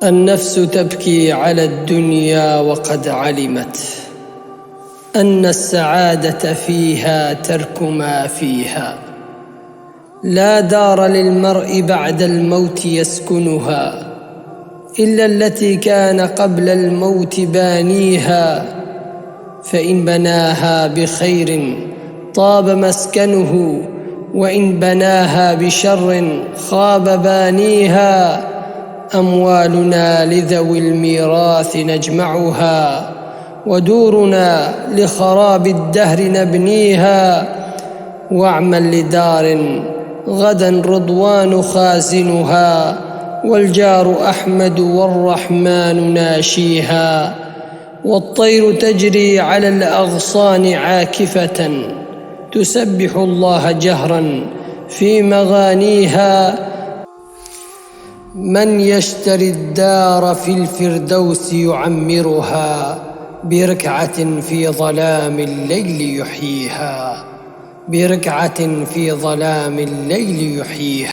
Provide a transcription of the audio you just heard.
النفس تبكي على الدنيا وقد علمت أن السعادة فيها ترك ما فيها. لا دار للمرء بعد الموت يسكنها إلا التي كان قبل الموت بانيها، فإن بناها بخير طاب مسكنه، وإن بناها بشر خاب بانيها. أموالنا لذوي الميراث نجمعها، ودورنا لخراب الدهر نبنيها. واعمل لدار غدا رضوان خازنها، والجار أحمد والرحمن ناشيها. والطير تجري على الأغصان عاكفة، تسبح الله جهرا في مغانيها. من يشتري الدار في الفردوس يعمرها، بركعة في ظلام الليل يحييها، بركعة في ظلام الليل يحييها.